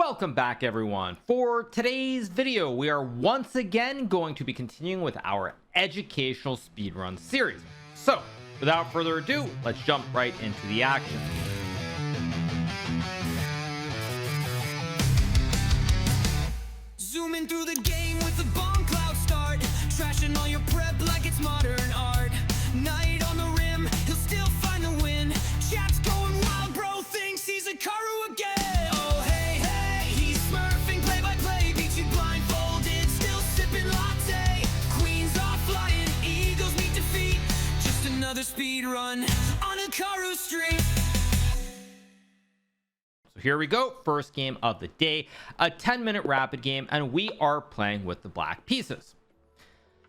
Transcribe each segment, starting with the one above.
Welcome back everyone. For today's video we are once again going to be continuing with our educational speedrun series. So without further ado, let's jump right into the action. Zooming through the game with a bomb cloud start, trashing all your prep like it's modern art. Knight on the rim, he'll still find the win. Chat's going wild, bro thinks he's Hikaru again. Oh hey hey, he's smurfing play by play, beats you blindfolded, still sipping latte. Queens are flying, egos meet defeat, just another speed run on Hikaru Street. So here we go, first game of the day, a 10-minute rapid game, and we are playing with the black pieces.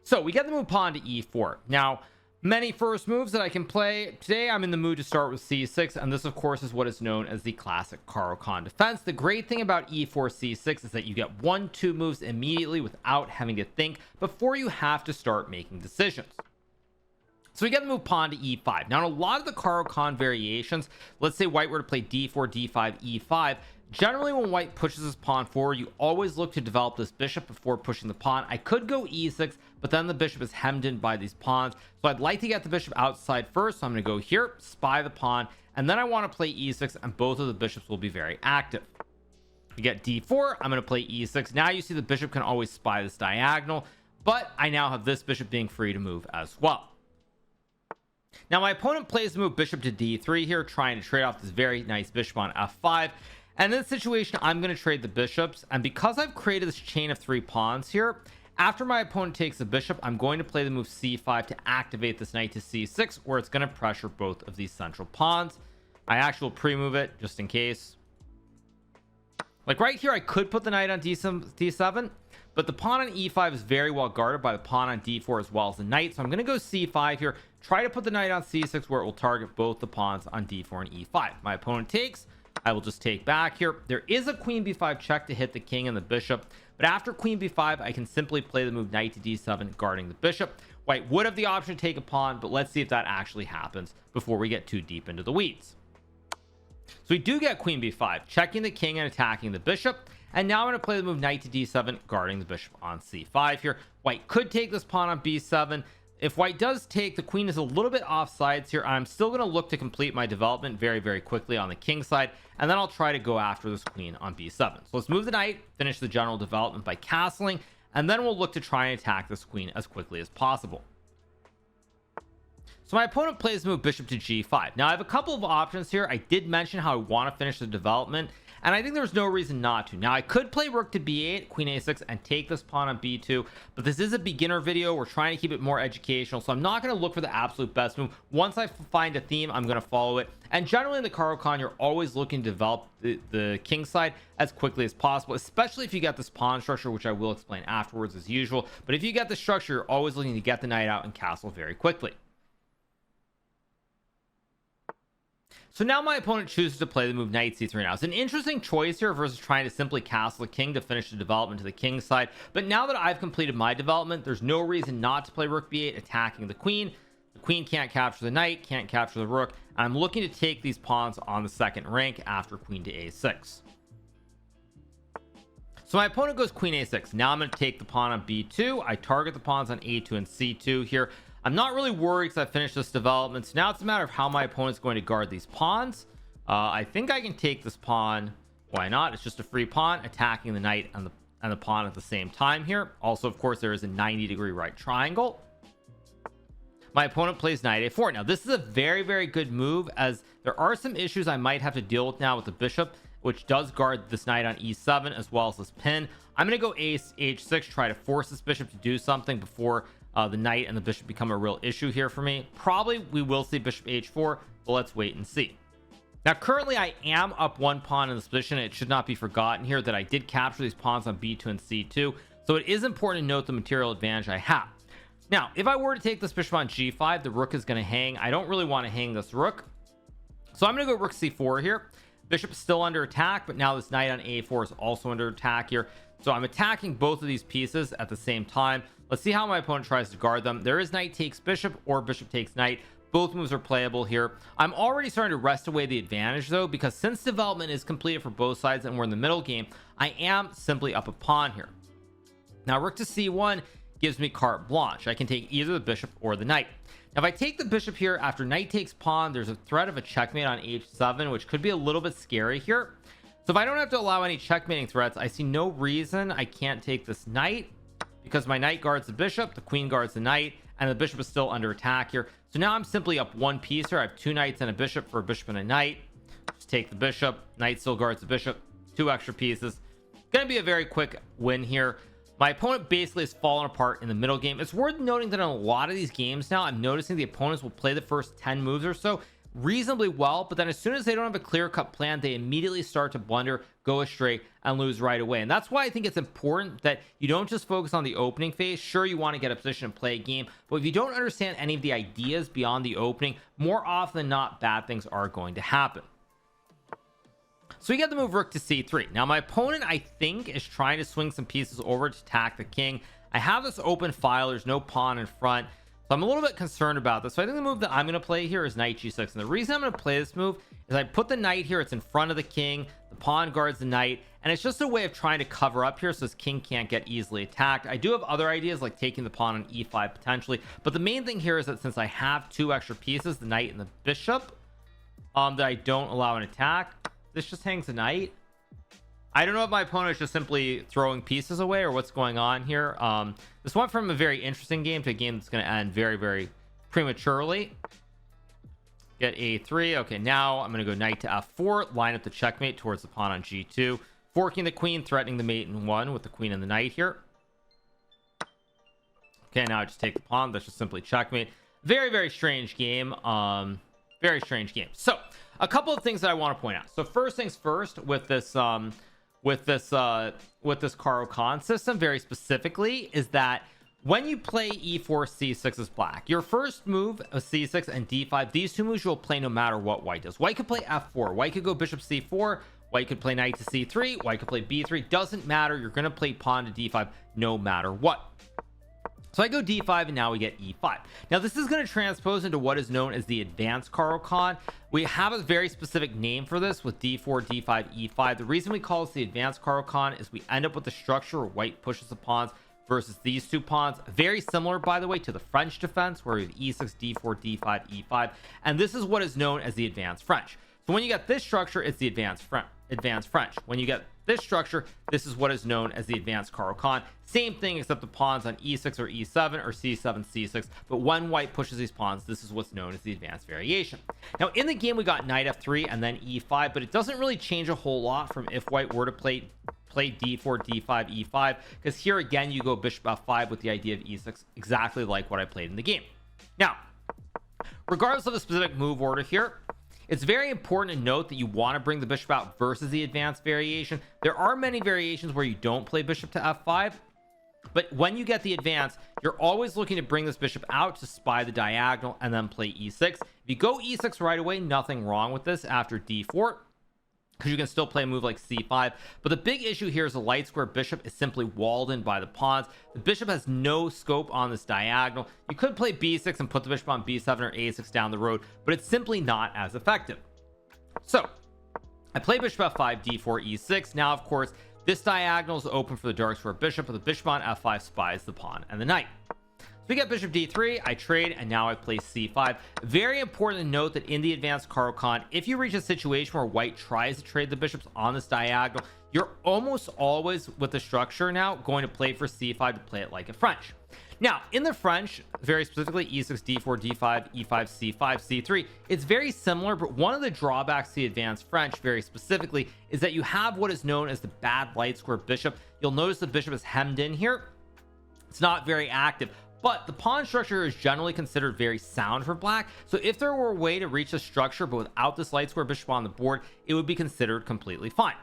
So we get the move pawn to e4. Now, many first moves that I can play. Today I'm in the mood to start with c6, and this of course is what is known as the classic Caro Kann defense. The great thing about e4 c6 is that you get 1-2 moves immediately without having to think before you have to start making decisions. So we get the move pawn to e5. Now, in a lot of the Caro Kann variations, let's say white were to play d4, d5, e5. Generally, when white pushes his pawn forward, you always look to develop this bishop before pushing the pawn. I could go e6, but then the bishop is hemmed in by these pawns. So I'd like to get the bishop outside first. So I'm going to go here, spy the pawn, and then I want to play e6, and both of the bishops will be very active. We get d4. I'm going to play e6. Now you see the bishop can always spy this diagonal, but I now have this bishop being free to move as well. Now my opponent plays the move bishop to d3 here, trying to trade off this very nice bishop on f5. And in this situation, I'm going to trade the bishops. And because I've created this chain of 3 pawns here, after my opponent takes the bishop, I'm going to play the move c5 to activate this knight to c6, where it's going to pressure both of these central pawns. I actually will pre-move it just in case. Like right here, I could put the knight on d7, but the pawn on e5 is very well guarded by the pawn on d4 as well as the knight. So I'm going to go c5 here, try to put the knight on c6 where it will target both the pawns on d4 and e5. My opponent takes. I will just take back here. There is a queen b5 check to hit the king and the bishop, but after queen b5 I can simply play the move knight to d7 guarding the bishop. White would have the option to take a pawn, but let's see if that actually happens before we get too deep into the weeds. So we do get queen b5 checking the king and attacking the bishop, and now I'm going to play the move knight to d7 guarding the bishop on c5 here. White could take this pawn on b7. If white does take, the queen is a little bit off sides here. I'm still going to look to complete my development very quickly on the king side, and then I'll try to go after this queen on b7. So let's move the knight, finish the general development by castling, and then we'll look to try and attack this queen as quickly as possible. So my opponent plays the move bishop to g5. Now I have a couple of options here. I did mention how I want to finish the development, and I think there's no reason not to. Now I could play rook to b8, queen a6, and take this pawn on b2, but this is a beginner video. We're trying to keep it more educational, so I'm not going to look for the absolute best move. Once I find a theme, I'm going to follow it. And generally in the Caro Kann, you're always looking to develop the king side as quickly as possible, especially if you get this pawn structure, which I will explain afterwards as usual. But if you get the structure, you're always looking to get the knight out and castle very quickly. So now my opponent chooses to play the move knight c3. Now it's an interesting choice here versus trying to simply castle the king to finish the development to the king side. But now that I've completed my development, there's no reason not to play rook b8 attacking the queen. The queen can't capture the knight, can't capture the rook, and I'm looking to take these pawns on the second rank after queen to a6. So my opponent goes queen a6. Now I'm going to take the pawn on b2. I target the pawns on a2 and c2 here. I'm not really worried because I finished this development. So now it's a matter of how my opponent's going to guard these pawns. I think I can take this pawn. Why not? It's just a free pawn attacking the knight and the pawn at the same time here. Also, of course, there is a 90-degree right triangle. My opponent plays knight a4. Now this is a very good move, as there are some issues I might have to deal with now with the bishop, which does guard this knight on e7 as well as this pin. I'm going to go h6, try to force this bishop to do something before the knight and the bishop become a real issue here for me. Probably we will see bishop h4, but let's wait and see. Now currently I am up 1 pawn in this position. It should not be forgotten here that I did capture these pawns on b2 and c2, so it is important to note the material advantage I have. Now if I were to take this bishop on g5, the rook is going to hang. I don't really want to hang this rook, so I'm going to go rook c4 here. Bishop is still under attack, but now this knight on a4 is also under attack here. So I'm attacking both of these pieces at the same time. Let's see how my opponent tries to guard them. There is knight takes bishop or bishop takes knight, Both moves are playable here. I'm already starting to wrest away the advantage though, because since development is completed for both sides and we're in the middle game, I am simply up a pawn here. Now rook to c1 gives me carte blanche. I can take either the bishop or the knight. Now if I take the bishop here after knight takes pawn, there's a threat of a checkmate on h7, which could be a little bit scary here. So if I don't have to allow any checkmating threats, I see no reason I can't take this knight, because my knight guards the bishop, the queen guards the knight, and the bishop is still under attack here. So now I'm simply up one piece here. I have 2 knights and a bishop for a bishop and a knight. Just take the bishop, knight still guards the bishop, 2 extra pieces. Gonna be a very quick win here. My opponent basically has fallen apart in the middle game. It's worth noting that in a lot of these games now, I'm noticing the opponents will play the first 10 moves or so reasonably well, but then as soon as they don't have a clear-cut plan, they immediately start to blunder, go astray, and lose right away. And that's why I think it's important that you don't just focus on the opening phase. Sure, you want to get a position and play a game, but if you don't understand any of the ideas beyond the opening, more often than not, bad things are going to happen. So we get the move rook to c3. Now my opponent, I think, is trying to swing some pieces over to attack the king. I have this open file. There's no pawn in front, so I'm a little bit concerned about this. So I think the move that I'm going to play here is knight g6. And the reason I'm going to play this move is I put the knight here. It's in front of the king. The pawn guards the knight. And it's just a way of trying to cover up here so this king can't get easily attacked. I do have other ideas like taking the pawn on e5 potentially. But the main thing here is that since I have 2 extra pieces, the knight and the bishop, that I don't allow an attack. This just hangs a knight. I don't know if my opponent is just simply throwing pieces away or what's going on here. This went from a very interesting game to a game that's going to end very, very prematurely. Get a3. Okay, now I'm going to go knight to f4, line up the checkmate towards the pawn on g2, forking the queen, threatening the mate in 1 with the queen and the knight here. Okay, now I just take the pawn. That's just simply checkmate. Very, very strange game. Very strange game. So a couple of things that I want to point out. So first things first, with this Caro Kann system very specifically, is that when you play e4 c6 as black, your first move of c6 and d5, these 2 moves you'll play no matter what white does. White could play f4, white could go bishop c4, white could play knight to c3, white could play b3. Doesn't matter. You're going to play pawn to d5 no matter what. So I go d5 and now we get e5. Now this is going to transpose into what is known as the advanced Caro Kann. We have a very specific name for this with d4, d5, e5. The reason we call this the advanced Caro Kann is we end up with the structure where white pushes the pawns versus these 2 pawns. Very similar, by the way, to the French defense where we have e6, d4, d5, e5. And this is what is known as the advanced French. So when you get this structure, it's the advanced French. When you get this structure, this is what is known as the advanced Caro Kann. Same thing, except the pawns on e6 or e7 or c7, c6. But when white pushes these pawns, this is what's known as the advanced variation. Now in the game, we got knight f3 and then e5, but it doesn't really change a whole lot from if white were to play d4, d5, e5, because here again, you go bishop f5 with the idea of e6, exactly like what I played in the game. Now, regardless of the specific move order here, it's very important to note that you want to bring the bishop out versus the advanced variation. There are many variations where you don't play bishop to f5, but when you get the advance, you're always looking to bring this bishop out to spy the diagonal and then play e6. If you go e6 right away, nothing wrong with this after d4, because you can still play a move like c5. But the big issue here is the light square bishop is simply walled in by the pawns. The bishop has no scope on this diagonal. You could play b6 and put the bishop on b7 or a6 down the road, but it's simply not as effective. So I play bishop f5, d4, e6. Now, of course, this diagonal is open for the dark square bishop, but the bishop on f5 spies the pawn and the knight. So we get bishop d3, I trade, and now I play c5. Very important to note that in the advanced Caro Kann, if you reach a situation where white tries to trade the bishops on this diagonal, you're almost always, with the structure now, going to play for c5 to play it like a French. Now, in the French, very specifically e6, d4, d5, e5, c5, c3, it's very similar, but one of the drawbacks to the advanced French, very specifically, is that you have what is known as the bad light square bishop. You'll notice the bishop is hemmed in here. It's not very active. But the pawn structure is generally considered very sound for black. So if there were a way to reach a structure but without this light square bishop on the board, it would be considered completely fine.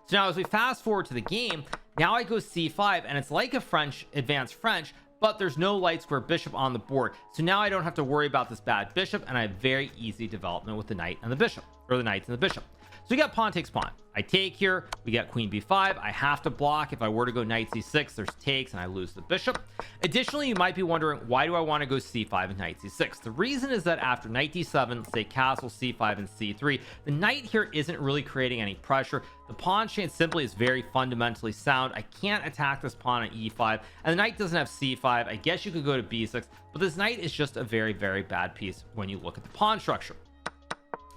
So now as we fast forward to the game, now I go c5 and it's like a French, advanced French, but there's no light square bishop on the board. So now I don't have to worry about this bad bishop, and I have very easy development with the knight and the bishop, or the knights and the bishop. So we got pawn takes pawn. I take here, we get queen b5. I have to block. If I were to go knight c6, there's takes and I lose the bishop. Additionally, you might be wondering, why do I want to go c5 and knight c6? The reason is that after knight d7, say castle c5 and c3, the knight here isn't really creating any pressure. The pawn chain simply is very fundamentally sound. I can't attack this pawn on e5, and the knight doesn't have c5. I guess you could go to b6, but this knight is just a very, very bad piece when you look at the pawn structure.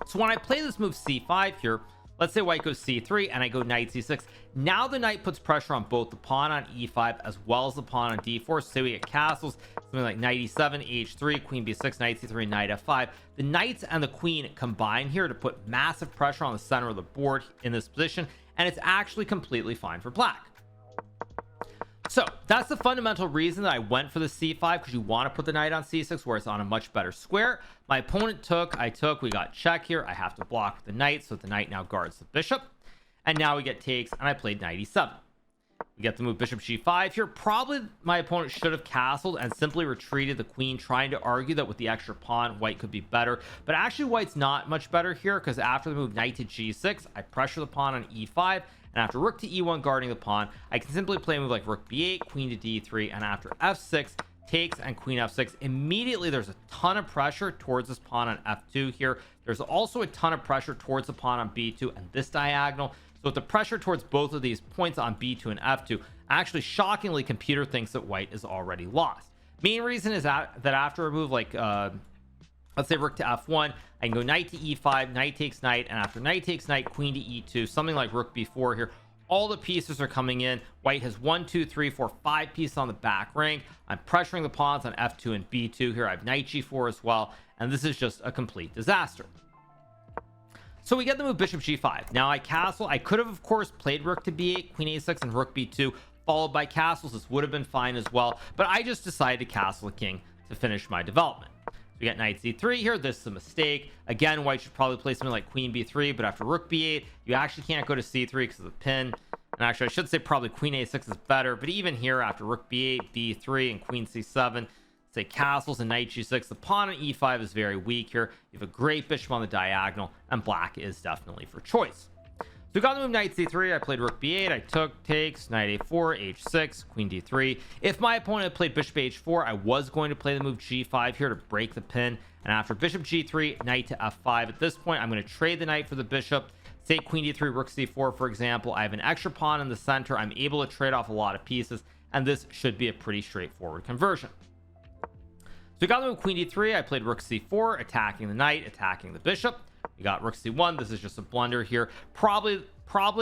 So when I play this move c5 here, let's say white goes c3 and I go knight c6. Now the knight puts pressure on both the pawn on e5 as well as the pawn on d4. So say we get castles, something like knight e7, h3, queen b6, knight c3, knight f5. The knights and the queen combine here to put massive pressure on the center of the board in this position, and it's actually completely fine for black. So that's the fundamental reason that I went for the c5, because you want to put the knight on c6 where it's on a much better square. My opponent took, I took, we got check here. I have to block with the knight, so the knight now guards the bishop, and now we get takes, and I played knight e7. We get the move bishop g5 here. Probably my opponent should have castled and simply retreated the queen, trying to argue that with the extra pawn white could be better, but actually white's not much better here, because after the move knight to g6, I pressure the pawn on e5, and after rook to e1 guarding the pawn, I can simply play a move like rook b8, queen to d3, and after f6 takes and queen f6. Immediately there's a ton of pressure towards this pawn on f2 here. There's also a ton of pressure towards the pawn on b2 and this diagonal. So with the pressure towards both of these points on b2 and f2, actually shockingly computer thinks that white is already lost. Main reason is that after a move like let's say rook to f1, I can go knight to e5, knight takes knight, and after knight takes knight, queen to e2, something like rook b4 here. All the pieces are coming in. White has 1, 2, 3, 4, 5 pieces on the back rank. I'm pressuring the pawns on f2 and b2 here. I have knight g4 as well, and this is just a complete disaster. So we get the move bishop g5. Now I castle. I could have, of course, played rook to b8, queen a6, and rook b2, followed by castles. This would have been fine as well, but I just decided to castle the king to finish my development. We get knight c3 here. This is a mistake. Again, white should probably play something like queen b3, but after rook b8, you actually can't go to c3 because of the pin. And actually, I should say probably queen a6 is better, but even here, after rook b8, b3, and queen c7, say castles and knight g6, the pawn on e5 is very weak here. You have a great bishop on the diagonal, and black is definitely for choice. So we got the move knight c3. I played rook b8. I took, takes, knight a4, h6, queen d3. If my opponent had played bishop h4, I was going to play the move g5 here to break the pin. And after bishop g3, knight to f5. At this point, I'm going to trade the knight for the bishop. Say queen d3, rook c4, for example. I have an extra pawn in the center. I'm able to trade off a lot of pieces, and this should be a pretty straightforward conversion. So we got the move queen d3. I played rook c4, attacking the knight, attacking the bishop. We got rook c1. This is just a blunder here. Probably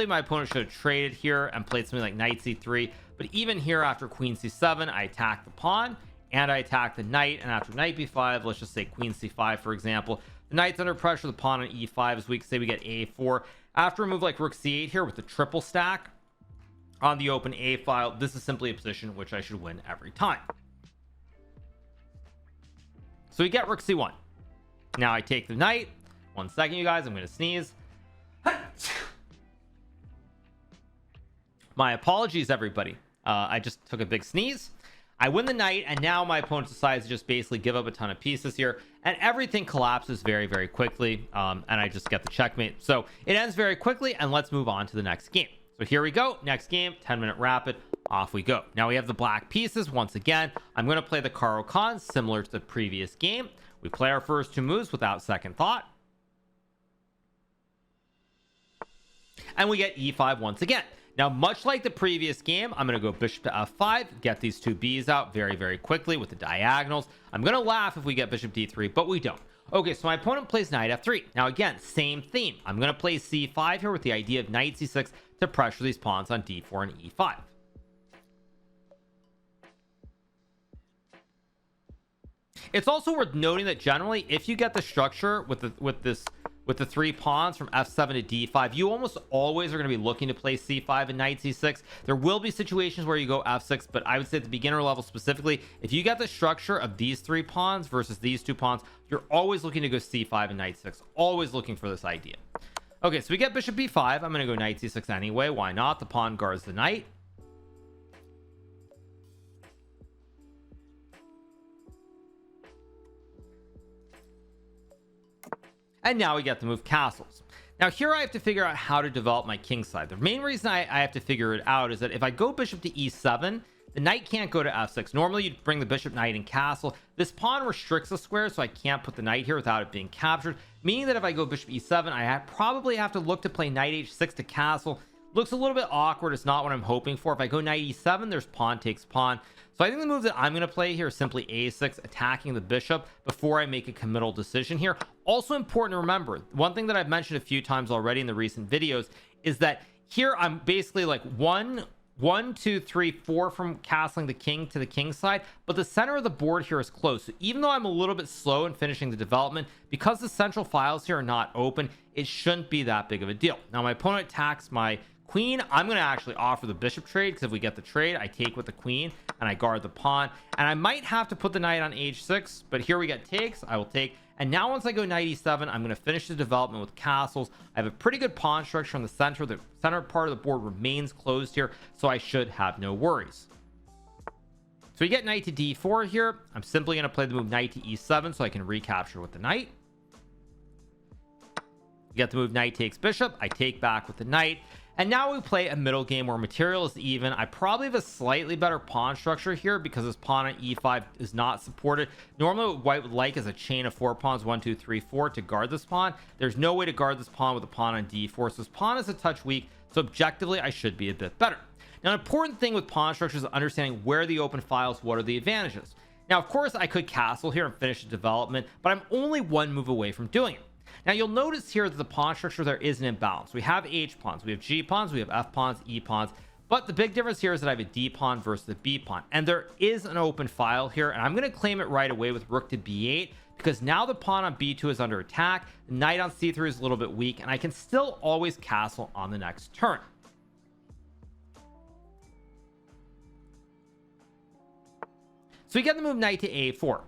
my opponent should have traded here and played something like knight c3, but even here, after queen c7, I attack the pawn and I attack the knight, and after knight b5, let's just say queen c5, for example, the knight's under pressure, the pawn on e5 is weak. Say we get a4. After a move like rook c8 here with the triple stack on the open a file, this is simply a position which I should win every time. So we get rook c1. Now I take the knight. 1 second, you guys, I'm going to sneeze. My apologies, everybody. I just took a big sneeze. I win the knight, and now my opponent decides to just basically give up a ton of pieces here, and everything collapses very, very quickly, and I just get the checkmate. So it ends very quickly, and let's move on to the next game. So here we go. Next game, 10-minute rapid. Off we go. Now we have the black pieces. Once again, I'm going to play the Caro Kann, similar to the previous game. We play our first 2 moves without second thought. And we get e5 once again. Now, much like the previous game, I'm going to go bishop to f5, get these 2 b's out very, very quickly with the diagonals. I'm going to laugh if we get bishop d3, but we don't. Okay, so my opponent plays knight f3. Now, again, same theme. I'm going to play c5 here with the idea of knight c6 to pressure these pawns on d4 and e5. It's also worth noting that generally, if you get the structure with the 3 pawns from f7 to d5, you almost always are going to be looking to play c5 and knight c6. There will be situations where you go f6, but I would say at the beginner level specifically, if you get the structure of these 3 pawns versus these 2 pawns, you're always looking to go c5 and knight 6. Always looking for this idea. Okay, so we get bishop b5. I'm going to go knight c6 anyway. Why not? The pawn guards the knight. And now we get the move castles. Now here I have to figure out how to develop my king side. The main reason I have to figure it out is that if I go bishop to e7, the knight can't go to f6. Normally you'd bring the bishop, knight, and castle. This pawn restricts the square, so I can't put the knight here without it being captured, meaning that if I go bishop e7, probably have to look to play knight h6 to castle. Looks a little bit awkward. It's not what I'm hoping for. If I go knight e7, there's pawn takes pawn. So I think the move that I'm going to play here is simply a6, attacking the bishop before I make a committal decision here. Also important to remember, one thing that I've mentioned a few times already in the recent videos is that here I'm basically like 1, 2, 3, 4 from castling the king to the king side, but the center of the board here is closed. So even though I'm a little bit slow in finishing the development, because the central files here are not open, it shouldn't be that big of a deal. Now my opponent attacks my queen. I'm going to actually offer the bishop trade, because if we get the trade, I take with the queen and I guard the pawn, and I might have to put the knight on h6, but here we get takes. I will take. And now once I go knight e7, I'm going to finish the development with castles. I have a pretty good pawn structure in the center. The center part of the board remains closed here, so I should have no worries. So we get knight to d4 here. I'm simply going to play the move knight to e7 so I can recapture with the knight. You get the move knight takes bishop. I take back with the knight. And now we play a middle game where material is even. I probably have a slightly better pawn structure here because this pawn on e5 is not supported. Normally what white would like is a chain of 4 pawns, 1, 2, 3, 4 to guard this pawn. There's no way to guard this pawn with a pawn on d4. So this pawn is a touch weak. So objectively, I should be a bit better. Now, an important thing with pawn structures is understanding where the open files, what are the advantages. Now, of course, I could castle here and finish the development, but I'm only one move away from doing it. Now you'll notice here that the pawn structure there is an imbalance. We have H pawns, we have G pawns, we have F pawns, E pawns, but the big difference here is that I have a D pawn versus the B pawn, and there is an open file here, and I'm going to claim it right away with rook to B8 because now the pawn on B2 is under attack, the knight on C3 is a little bit weak, and I can still always castle on the next turn. So we get the move knight to A4.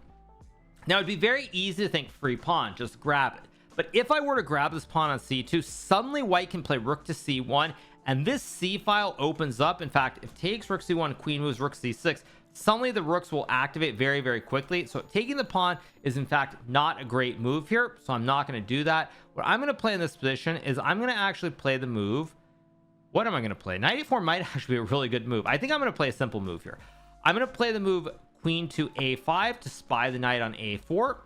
Now it'd be very easy to think free pawn, just grab it. But if I were to grab this pawn on c2, suddenly white can play rook to c1, and this c file opens up. In fact, if takes rook c1, queen moves rook c6, suddenly the rooks will activate very, very quickly. So taking the pawn is in fact not a great move here, so I'm not going to do that. What I'm going to play in this position is I'm going to actually play the move. What am I going to play? Knight a4 might actually be a really good move. I think I'm going to play a simple move here. I'm going to play the move queen to a5 to spy the knight on a4.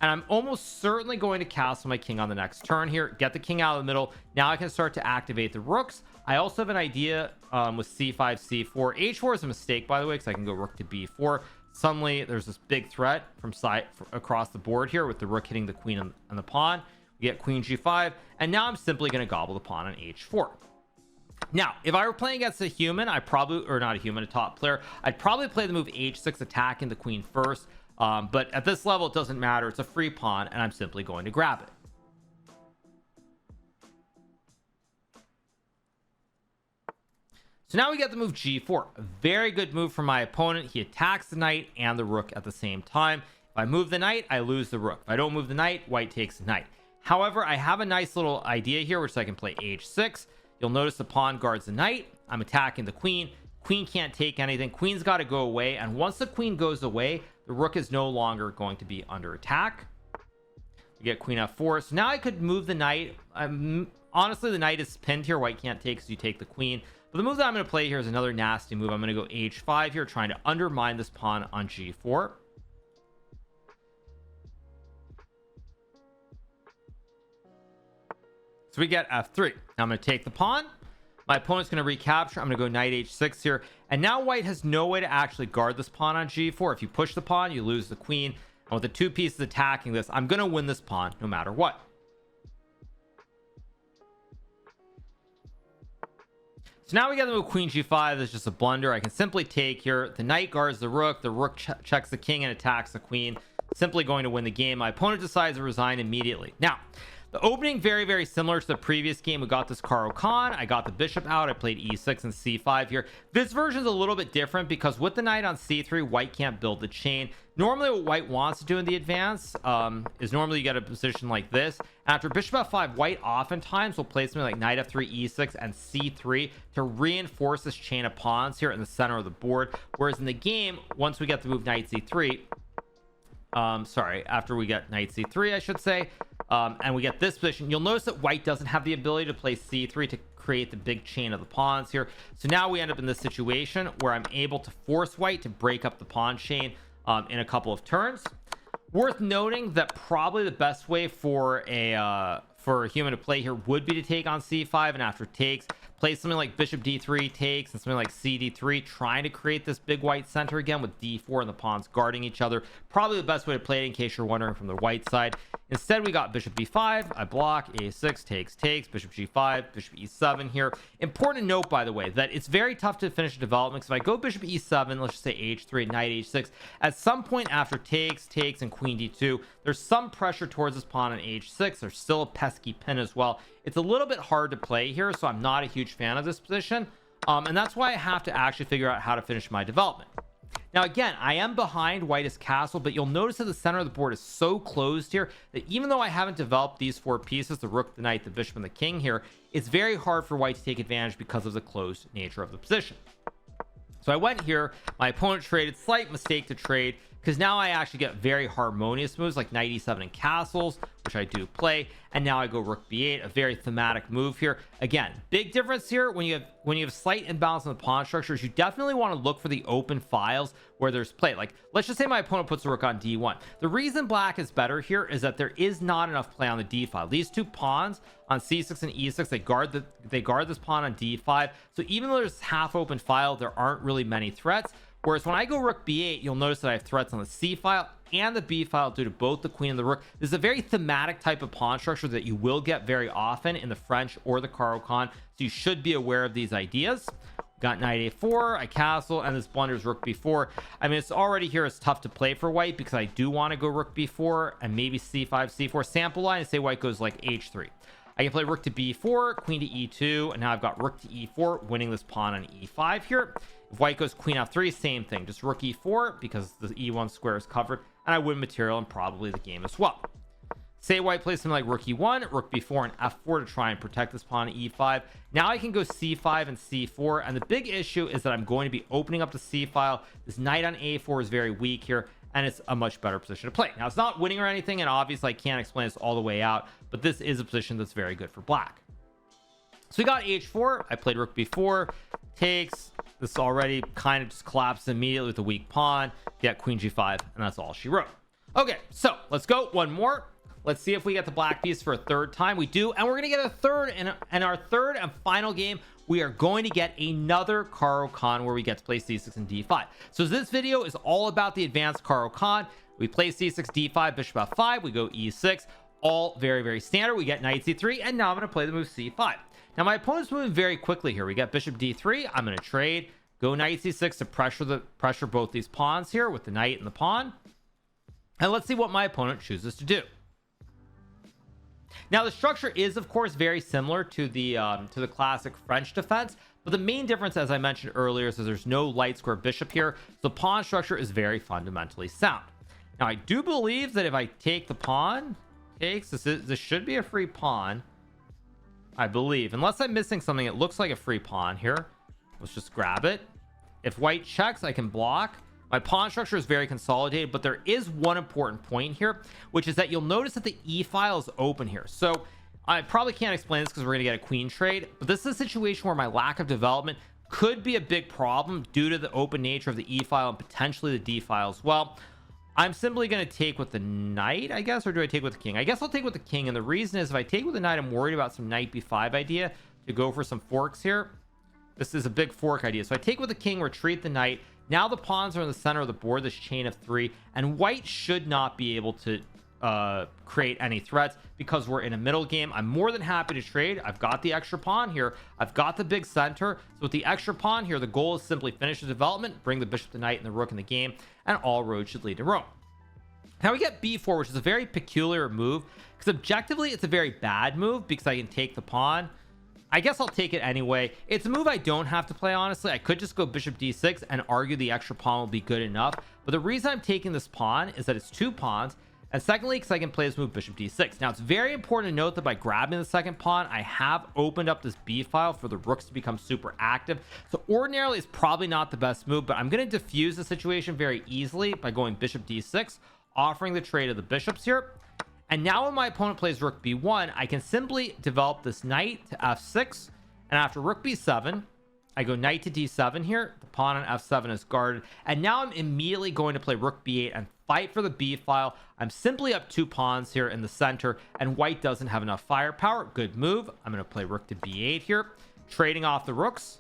And I'm almost certainly going to castle my king on the next turn here, get the king out of the middle. Now I can start to activate the rooks. I also have an idea with c5, c4. h4 is a mistake, by the way, because I can go rook to b4. Suddenly there's this big threat from across the board here with the rook hitting the queen and the pawn. We get queen g5, and now I'm simply going to gobble the pawn on h4. Now, if I were playing against a human, a top player, I'd probably play the move h6, attacking the queen first. But at this level, it doesn't matter. It's a free pawn, and I'm simply going to grab it. So now we get the move g4. A very good move from my opponent. He attacks the knight and the rook at the same time. If I move the knight, I lose the rook. If I don't move the knight, white takes the knight. However, I have a nice little idea here, which I can play h6. You'll notice the pawn guards the knight. I'm attacking the queen. Queen can't take anything. Queen's got to go away, and once the queen goes away, the rook is no longer going to be under attack. We get queen f4. So now I could move the knight. Honestly, the knight is pinned here. White can't take, so you take the queen. But the move that I'm going to play here is another nasty move. I'm going to go h5 here, trying to undermine this pawn on g4. So we get f3. Now I'm going to take the pawn. My opponent's going to recapture. I'm going to go knight h6 here. And now white has no way to actually guard this pawn on g4. If you push the pawn, you lose the queen. And with the two pieces attacking this, I'm going to win this pawn no matter what. So now we get the move queen g5. That's just a blunder. I can simply take here. The knight guards the rook. The rook checks the king and attacks the queen. Simply going to win the game. My opponent decides to resign immediately. Now, the opening very, very similar to the previous game. We got this Caro Kann. I got the bishop out. I played e6 and c5 here. This version is a little bit different because with the knight on c3, white can't build the chain. Normally what white wants to do in the advance is normally you get a position like this. After bishop f5, white oftentimes will play something like knight f3, e6, and c3 to reinforce this chain of pawns here in the center of the board. Whereas in the game, once we get the move knight c3, after we get knight c3, I should say, and we get this position. You'll notice that white doesn't have the ability to play c3 to create the big chain of the pawns here. So now we end up in this situation where I'm able to force white to break up the pawn chain in a couple of turns. Worth noting that probably the best way for a human to play here would be to take on c5, and after takes, play something like bishop d3 takes and something like cd3, trying to create this big white center again with d4 and the pawns guarding each other. Probably the best way to play it, in case you're wondering, from the white side. Instead, we got bishop b5, I block, a6 takes, bishop g5, bishop e7 here. Important to note, by the way, that it's very tough to finish a development, because if I go bishop e7, let's just say h3, knight h6, at some point after takes, and queen d2, there's some pressure towards this pawn on h6. There's still a pesky pin as well. It's a little bit hard to play here, so I'm not a huge fan of this position, and that's why I have to actually figure out how to finish my development. Now again, I am behind white as castle, but you'll notice that the center of the board is so closed here that even though I haven't developed these 4 pieces, the rook, the knight, the bishop, and the king here, it's very hard for white to take advantage because of the closed nature of the position. So I went here, my opponent traded, slight mistake to trade, because now I actually get very harmonious moves like knight e7 and castles, which I do play, and now I go rook b8, a very thematic move here. Again, big difference here when you have slight imbalance in the pawn structures. You definitely want to look for the open files where there's play. Like, let's just say my opponent puts the rook on d1. The reason black is better here is that there is not enough play on the d file. These 2 pawns on c6 and e6, they guard this pawn on d5. So even though there's half open file, there aren't really many threats. Whereas when I go rook b8, you'll notice that I have threats on the c file and the b file due to both the queen and the rook. This is a very thematic type of pawn structure that you will get very often in the French or the Caro Kann, so you should be aware of these ideas. Got knight a4, I castle, and this blunders rook b4. I mean, it's already here, it's tough to play for white because I do want to go rook b4 and maybe c5, c4 sample line, and say white goes like h3. I can play rook to b4, queen to e2, and now I've got rook to e4, winning this pawn on e5 here. If white goes queen f3, same thing, just rook e4 because the e1 square is covered, and I win material and probably the game as well. Say white plays something like rook e1, rook b4, and f4 to try and protect this pawn at e5. Now I can go c5 and c4, and the big issue is that I'm going to be opening up the c file. This knight on a4 is very weak here, and it's a much better position to play. Now, it's not winning or anything, and obviously I can't explain this all the way out, but this is a position that's very good for black. So we got h4, I played rook b4, takes. This already kind of just collapses immediately with the weak pawn. Get queen g5, and that's all she wrote. Okay, so let's go one more. Let's see if we get the black piece for a third time. We do, and we're gonna get a third, and our third and final game, we are going to get another Caro Kann where we get to play c6 and d5. So this video is all about the advanced Caro Kann. We play c6, d5, bishop f5, we go e6, all very, very standard. We get knight c3, and now I'm gonna play the move c5. Now my opponent's moving very quickly here. We got bishop d3, I'm gonna trade, go knight c6 to pressure both these pawns here with the knight and the pawn. And let's see what my opponent chooses to do. Now the structure is of course very similar to the classic French defense, but the main difference, as I mentioned earlier, is that there's no light square bishop here. So the pawn structure is very fundamentally sound. Now I do believe that if I take the pawn, takes, this should be a free pawn, I believe, unless I'm missing something. It looks like a free pawn here. Let's just grab it. If white checks, I can block. My pawn structure is very consolidated, but there is one important point here, which is that you'll notice that the e file is open here. So I probably can't explain this because we're going to get a queen trade, but this is a situation where my lack of development could be a big problem due to the open nature of the e file and potentially the d file as well. I'm simply going to take with the knight, I guess, or do I take with the king? I guess I'll take with the king, and the reason is if I take with the knight, I'm worried about some knight b5 idea to go for some forks here. This is a big fork idea. So I take with the king, retreat the knight. Now the pawns are in the center of the board, this chain of 3, and white should not be able to create any threats because we're in a middle game. I'm more than happy to trade. I've got the extra pawn here. I've got the big center. So with the extra pawn here, the goal is simply finish the development, bring the bishop, the knight, and the rook in the game, and all roads should lead to Rome. Now we get b4, which is a very peculiar move because objectively it's a very bad move because I can take the pawn. I guess I'll take it anyway. It's a move I don't have to play, honestly. I could just go bishop d6 and argue the extra pawn will be good enough, but the reason I'm taking this pawn is that it's 2 pawns, and secondly because I can play this move bishop d6. Now it's very important to note that by grabbing the second pawn, I have opened up this b file for the rooks to become super active. So ordinarily it's probably not the best move, but I'm going to diffuse the situation very easily by going bishop d6, offering the trade of the bishops here. And now when my opponent plays rook b1, I can simply develop this knight to f6, and after rook b7, I go knight to d7 here. The pawn on f7 is guarded, and now I'm immediately going to play rook b8 and fight for the b file. I'm simply up 2 pawns here in the center, and white doesn't have enough firepower. Good move. I'm going to play rook to b8 here, trading off the rooks.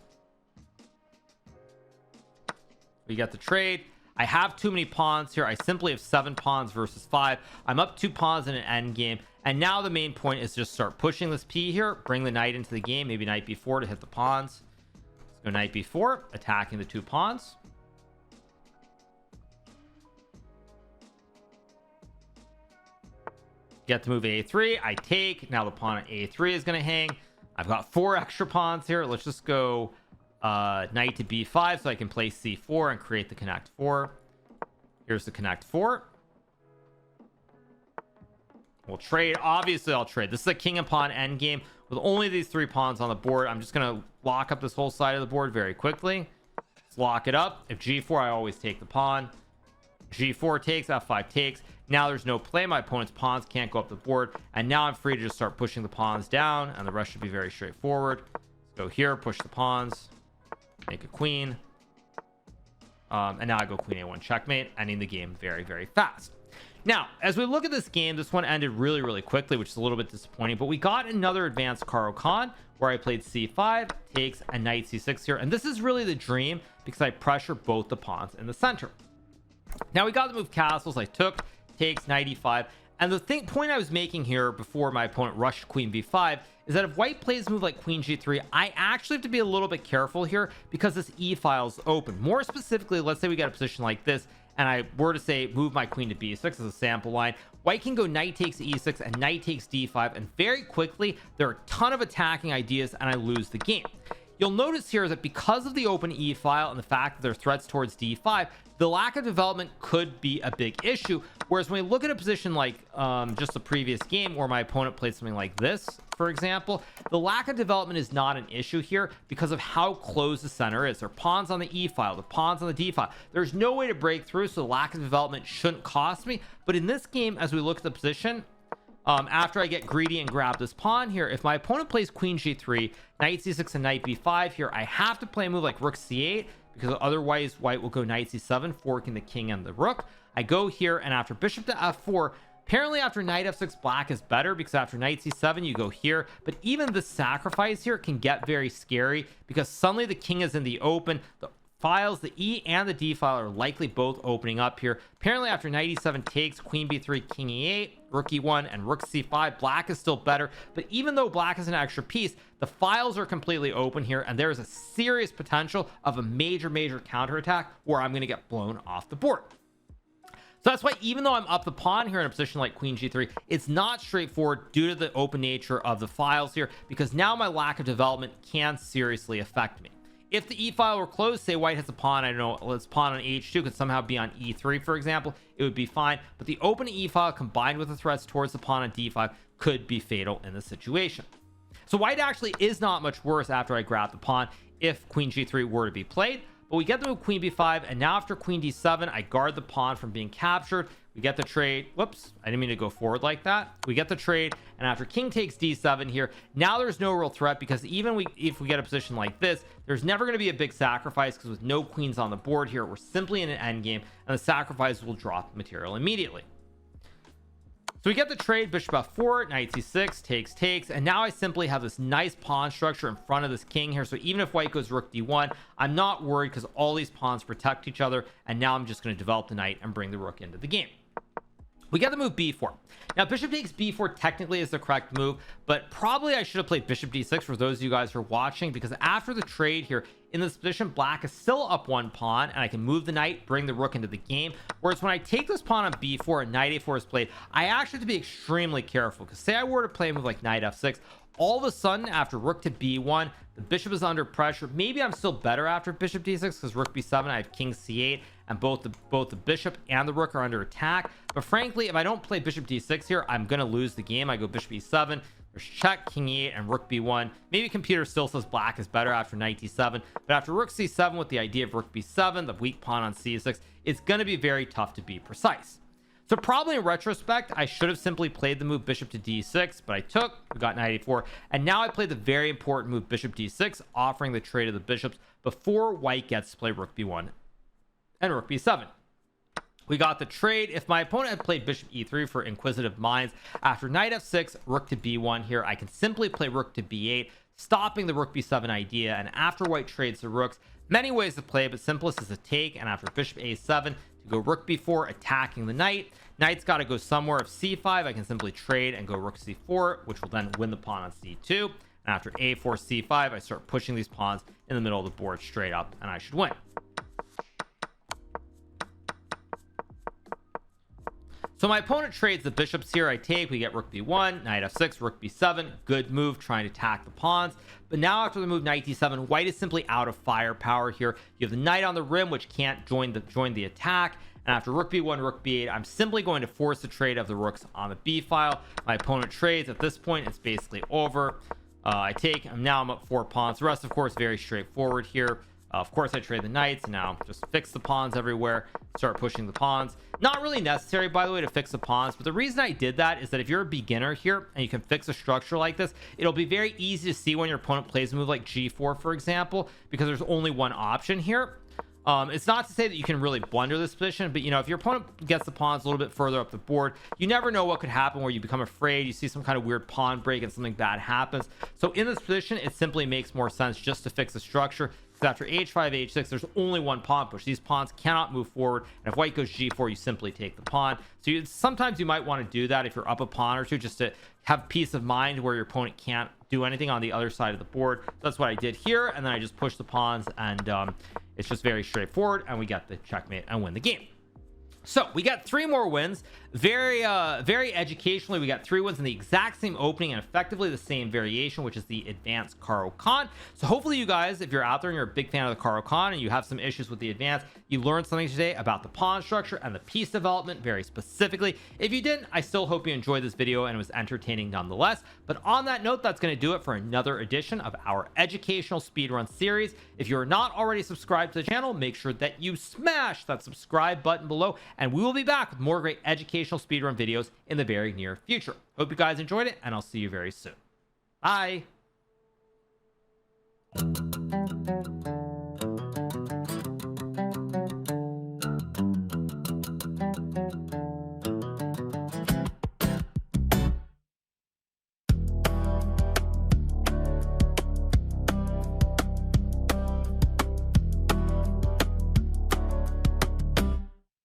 We get the trade. I have too many pawns here. I simply have 7 pawns versus 5. I'm up 2 pawns in an end game, and now the main point is just start pushing this p here, bring the knight into the game, maybe knight b4 to hit the pawns. Let's go knight b4, attacking the 2 pawns. Get to move a3. I take. Now the pawn at a3 is going to hang. I've got 4 extra pawns here. Let's just go knight to b5 so I can play c4 and create the connect 4. Here's the connect 4. We'll trade. Obviously I'll trade. This is a king and pawn end game with only these 3 pawns on the board. I'm just gonna lock up this whole side of the board very quickly. Let's lock it up. If g4, I always take the pawn. g4 takes, f5 takes. Now there's no play. My opponent's pawns can't go up the board, and now I'm free to just start pushing the pawns down, and the rest should be very straightforward. Let's go here, push the pawns, make a queen, and now I go queen a1 checkmate, ending the game very, very fast. Now, as we look at this game, this one ended really, really quickly, which is a little bit disappointing, but we got another advanced Caro Kann where I played c5, takes, and knight c6 here, and this is really the dream because I pressure both the pawns in the center. Now we got to move castles. I took, takes, knight e5, and the point I was making here before my opponent rushed queen b5 is that if white plays a move like queen g3, I actually have to be a little bit careful here because this e file is open. More specifically, let's say we got a position like this and I were to say move my queen to b6 as a sample line, white can go knight takes e6 and knight takes d5, and very quickly there are a ton of attacking ideas and I lose the game. You'll notice here that because of the open e file and the fact that there are threats towards d5, the lack of development could be a big issue. Whereas when we look at a position like just the previous game where my opponent played something like this, for example, the lack of development is not an issue here because of how close the center is. There are pawns on the e file, the pawns on the d file. There's no way to break through, so the lack of development shouldn't cost me. But in this game, as we look at the position, after I get greedy and grab this pawn here, if my opponent plays queen g3, knight c6, and knight b5 here, I have to play a move like rook c8 because otherwise white will go knight c7, forking the king and the rook. I go here, and after bishop to f4, apparently after knight f6, black is better because after knight c7, you go here. But even the sacrifice here can get very scary because suddenly the king is in the open. The files, the e and the d file, are likely both opening up here. Apparently after knight e7 takes, queen b3, king e8, rook e1, and rook c5, black is still better. But even though black is an extra piece, the files are completely open here, and there is a serious potential of a major counterattack where I'm going to get blown off the board. So that's why even though I'm up the pawn here in a position like queen g3, it's not straightforward due to the open nature of the files here, because now my lack of development can seriously affect me. If the e file were closed, say white has a pawn, I don't know, let's pawn on h2 could somehow be on e3, for example, it would be fine. But the open e file combined with the threats towards the pawn on d5 could be fatal in this situation. So white actually is not much worse after I grab the pawn if queen g3 were to be played. But we get to move queen b5, and now after queen d7, I guard the pawn from being captured. We get the trade. Whoops, I didn't mean to go forward like that. We get the trade, and after king takes d7 here, now there's no real threat because even if we get a position like this, there's never going to be a big sacrifice because with no queens on the board here, we're simply in an endgame, and the sacrifice will drop material immediately. So we get the trade, bishop f4, knight c6, takes, and now I simply have this nice pawn structure in front of this king here. So even if white goes rook d1, I'm not worried because all these pawns protect each other, and now I'm just going to develop the knight and bring the rook into the game. We get the move b4. Now bishop takes b4 technically is the correct move, but probably I should have played bishop d6 for those of you guys who are watching, because after the trade here in this position, black is still up 1 pawn, and I can move the knight, bring the rook into the game. Whereas when I take this pawn on b4 and knight a4 is played, I actually have to be extremely careful, because say I were to play a move like knight f6, all of a sudden after rook to b1, the bishop is under pressure. Maybe I'm still better after bishop d6 because rook b7, I have king c8, and both the bishop and the rook are under attack. But frankly, if I don't play bishop d6 here, I'm gonna lose the game. I go bishop e7, there's check, king e8, and rook b1. Maybe computer still says black is better after knight d7, but after rook c7 with the idea of rook b7, the weak pawn on c6, it's gonna be very tough to be precise. So probably in retrospect, I should have simply played the move bishop to d6, but I we got knight a4, and now I played the very important move bishop d6, offering the trade of the bishops before white gets to play rook b1 and rook b7. We got the trade. If my opponent had played bishop e3 for inquisitive minds, after knight f6, rook to b1 here, I can simply play rook to b8, stopping the rook b7 idea. And after white trades the rooks, many ways to play, but simplest is a take. And after bishop a7, to go rook b4, attacking the knight. Knight's got to go somewhere. If c5, I can simply trade and go rook c4, which will then win the pawn on c2. And after a4, c5, I start pushing these pawns in the middle of the board straight up, and I should win. So my opponent trades the bishops here. I take, we get rook b1, knight f6, rook b7. Good move, trying to attack the pawns. But now after the move knight d7, white is simply out of firepower here. You have the knight on the rim, which can't join the attack. And after rook b1, rook b8, I'm simply going to force the trade of the rooks on the b file. My opponent trades. At this point, it's basically over. I take, now I'm up 4 pawns. The rest, of course, very straightforward here. Of course, I trade the knights. Now just fix the pawns everywhere, start pushing the pawns. Not really necessary, by the way, to fix the pawns, but the reason I did that is that if you're a beginner here and you can fix a structure like this, it'll be very easy to see when your opponent plays a move like g4, for example, because there's only one option here. It's not to say that you can really blunder this position, but if your opponent gets the pawns a little bit further up the board, you never know what could happen where you become afraid, you see some kind of weird pawn break and something bad happens. So in this position, it simply makes more sense just to fix the structure, because after h5, h6, there's only one pawn push. These pawns cannot move forward, and if white goes g4, you simply take the pawn. So sometimes you might want to do that if you're up a pawn or two, just to have peace of mind where your opponent can't do anything on the other side of the board. So that's what I did here, and then I just push the pawns, and it's just very straightforward, and we get the checkmate and win the game. So we got 3 more wins. Very educationally, we got 3 wins in the exact same opening and effectively the same variation, which is the advanced Caro Kann. So hopefully you guys, if you're out there and you're a big fan of the Caro Kann and you have some issues with the advanced, you learned something today about the pawn structure and the piece development very specifically. If you didn't, I still hope you enjoyed this video and it was entertaining nonetheless. But on that note, that's going to do it for another edition of our educational speedrun series. If you're not already subscribed to the channel, make sure that you smash that subscribe button below, and we will be back with more great educational speedrun videos in the very near future. Hope you guys enjoyed it, and I'll see you very soon. Bye.